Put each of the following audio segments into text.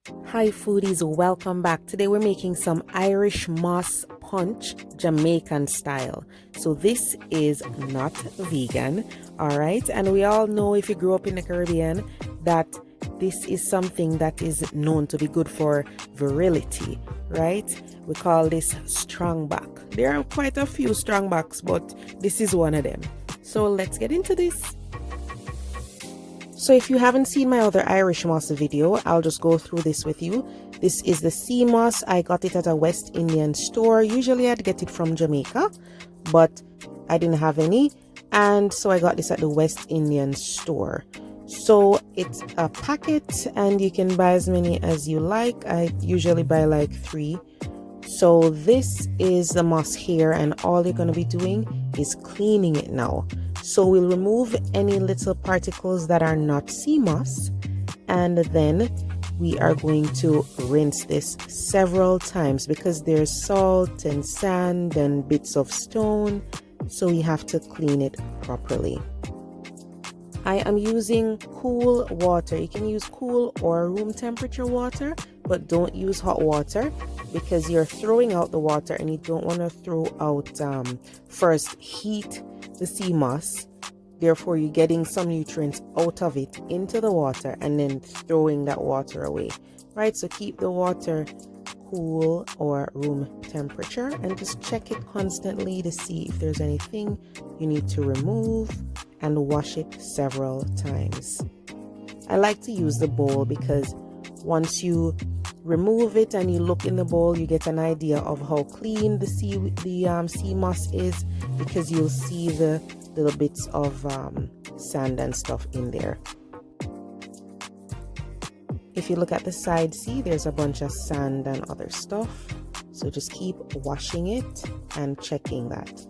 Hi foodies, welcome back. Today we're making some Irish moss punch, Jamaican style. So this is not vegan, all right? And we all know, if you grew up in the Caribbean, that this is something that is known to be good for virility, right? We call this strong back. There are quite a few strong backs, but this is one of them. So let's get into this. So if you haven't seen my other Irish moss video, I'll just go through this with you. This is the seamoss. I got it at a West Indian store. Usually I'd get it from Jamaica, but I didn't have any. And so I got this at the West Indian store. So it's a packet and you can buy as many as you like. I usually buy like 3. So this is the moss here, and all you're going to be doing is cleaning it now. So we'll remove any little particles that are not sea moss, and then we are going to rinse this several times because there's salt and sand and bits of stone, so we have to clean it properly. I am using cool water. You can use cool or room temperature water, but don't use hot water because you're throwing out the water and you don't want to throw out first heat the sea moss. Therefore, you're getting some nutrients out of it into the water and then throwing that water away, right? So keep the water cool or room temperature and just check it constantly to see if there's anything you need to remove, and wash it several times. I like to use the bowl because once you remove it and you look in the bowl, you get an idea of how clean the sea moss is, because you'll see the little bits of sand and stuff in there. If you look at the side, see there's a bunch of sand and other stuff, so just keep washing it and checking that.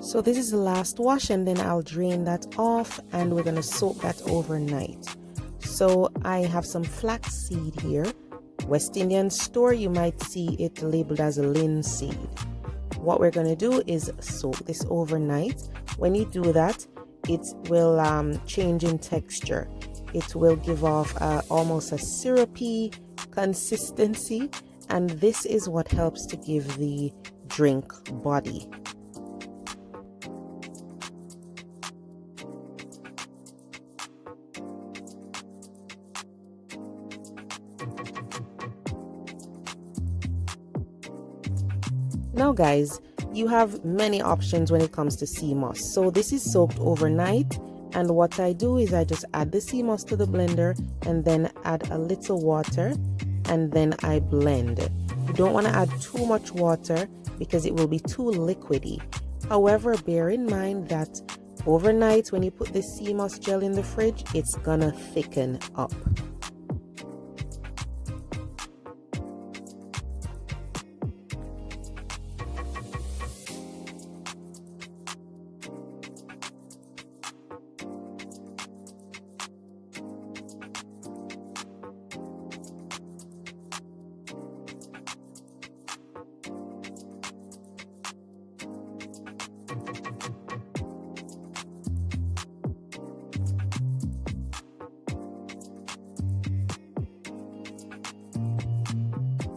So this is the last wash, and then I'll drain that off, and we're going to soak that overnight. So I have some flaxseed here. West Indian store, you might see it labeled as a linseed. What we're going to do is soak this overnight. When you do that, it will change in texture. It will give off almost a syrupy consistency, and this is what helps to give the drink body. Now guys, you have many options when it comes to sea moss. So this is soaked overnight, and what I do is I just add the sea moss to the blender and then add a little water, and then I blend. You don't want to add too much water because it will be too liquidy. However, bear in mind that overnight when you put the sea moss gel in the fridge, it's gonna thicken up.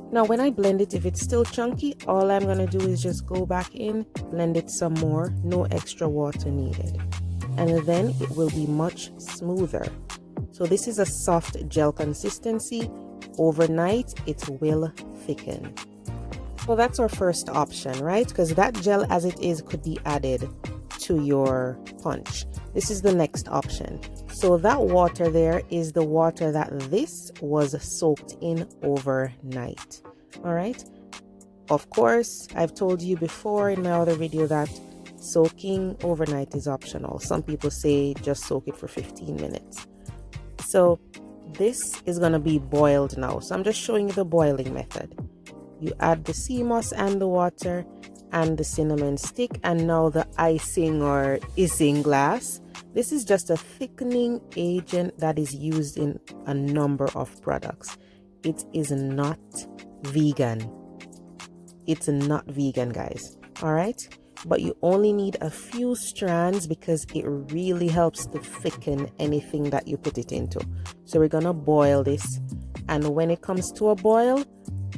Now when I blend it, if it's still chunky, all I'm going to do is just go back in, blend it some more, no extra water needed. And then it will be much smoother. So this is a soft gel consistency. Overnight, it will thicken. So that's our first option, right? Because that gel as it is could be added to your punch. This is the next option. So that water there is the water that this was soaked in overnight. All right. Of course, I've told you before in my other video that soaking overnight is optional. Some people say just soak it for 15 minutes. So this is going to be boiled now. So I'm just showing you the boiling method. You add the sea moss and the water and the cinnamon stick, and now the icing or Isinglass. This is just a thickening agent that is used in a number of products. It is not vegan. It's not vegan, guys. All right, but you only need a few strands because it really helps to thicken anything that you put it into. So we're gonna boil this, and when it comes to a boil,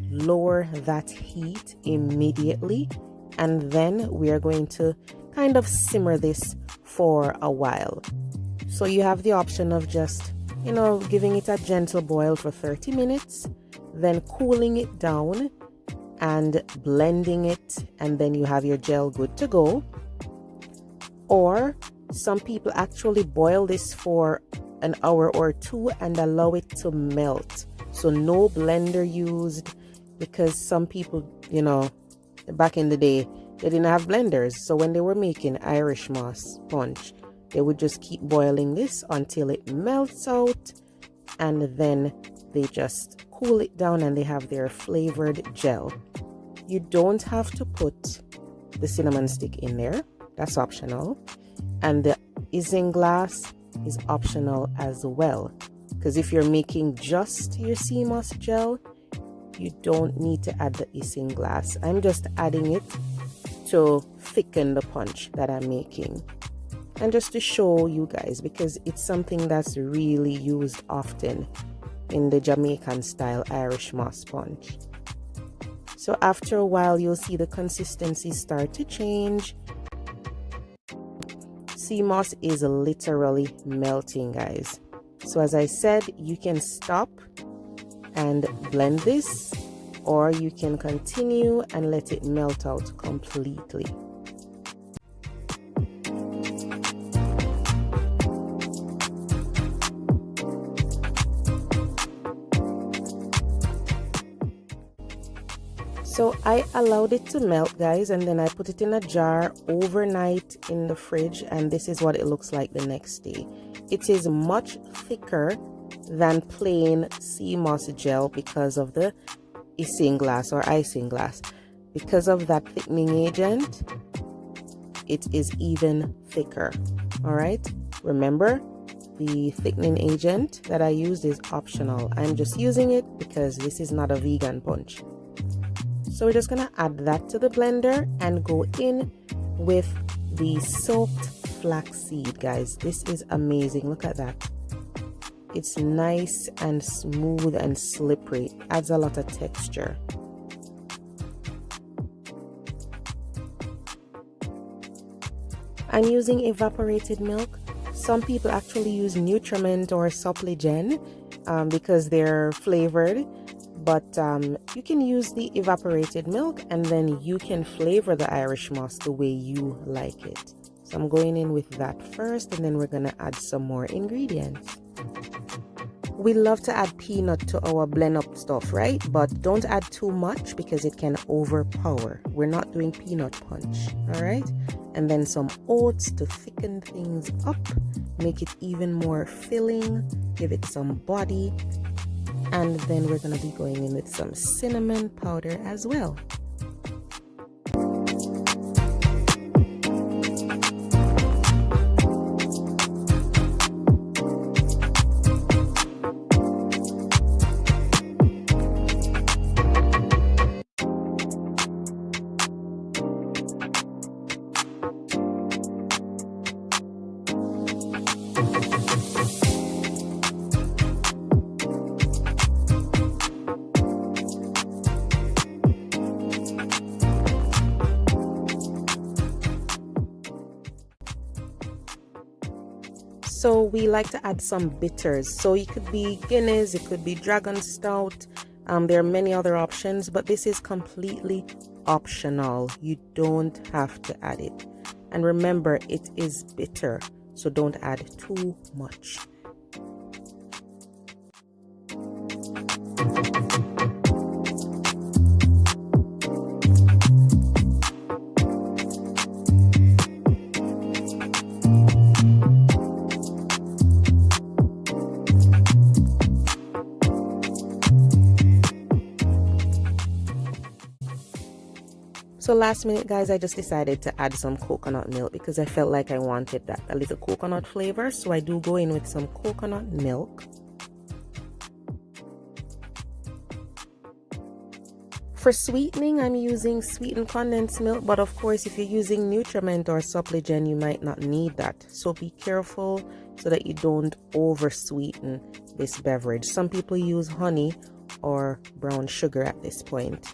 lower that heat immediately, and then we are going to kind of simmer this for a while. So you have the option of just, giving it a gentle boil for 30 minutes, then cooling it down and blending it, and then you have your gel good to go. Or some people actually boil this for an hour or two and allow it to melt. So no blender used, because some people, back in the day, they didn't have blenders. So when they were making Irish MOSH punch, they would just keep boiling this until it melts out, and then they just cool it down and they have their flavored gel. You don't have to put the cinnamon stick in there. That's optional. And the Isinglass is optional as well. Because if you're making just your sea moss gel, you don't need to add the Isinglass. I'm just adding it to thicken the punch that I'm making. And just to show you guys, because it's something that's really used often in the Jamaican style Irish MOSH punch. So after a while, you'll see the consistency start to change. Sea moss is literally melting, guys. So as I said, you can stop and blend this, or you can continue and let it melt out completely. So I allowed it to melt, guys, and then I put it in a jar overnight in the fridge, and this is what it looks like the next day. It is much thicker than plain sea moss gel because of the Isinglass or Isinglass. Because of that thickening agent, it is even thicker. All right, remember, the thickening agent that I used is optional. I'm just using it because this is not a vegan punch. So we're just gonna add that to the blender and go in with the soaked flaxseed, guys. This is amazing. Look at that. It's nice and smooth and slippery. Adds a lot of texture. I'm using evaporated milk. Some people actually use Nutriment or Suppligen because they're flavored. but you can use the evaporated milk, and then you can flavor the Irish moss the way you like it. So I'm going in with that first, and then we're gonna add some more ingredients. We love to add peanut to our blend up stuff, right? But don't add too much because it can overpower. We're not doing peanut punch, all right? And then some oats to thicken things up, make it even more filling, give it some body. And then we're gonna be going in with some cinnamon powder as well. So we like to add some bitters. So it could be Guinness, it could be Dragon Stout. There are many other options, but this is completely optional. You don't have to add it. And remember, it is bitter, so don't add too much. So last minute, guys, I just decided to add some coconut milk because I felt like I wanted that, a little coconut flavor. So I do go in with some coconut milk. For sweetening, I'm using sweetened condensed milk, but of course, if you're using Nutriment or Suppligen, you might not need that. So be careful so that you don't over sweeten this beverage. Some people use honey or brown sugar at this point.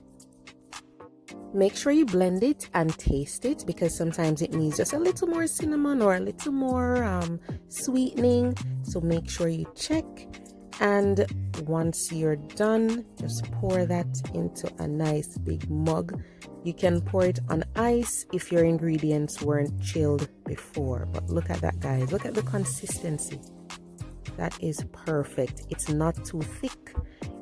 Make sure you blend it and taste it because sometimes it needs just a little more cinnamon or a little more sweetening. So make sure you check. And once you're done, just pour that into a nice big mug. You can pour it on ice if your ingredients weren't chilled before. But look at that, guys. Look at the consistency. That is perfect. It's not too thick.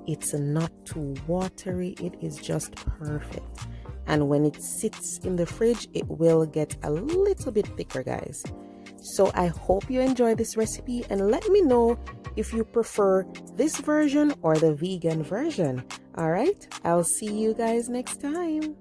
It's not too watery. It is just perfect. And when it sits in the fridge, it will get a little bit thicker, guys. So I hope you enjoy this recipe and let me know if you prefer this version or the vegan version. All right, I'll see you guys next time.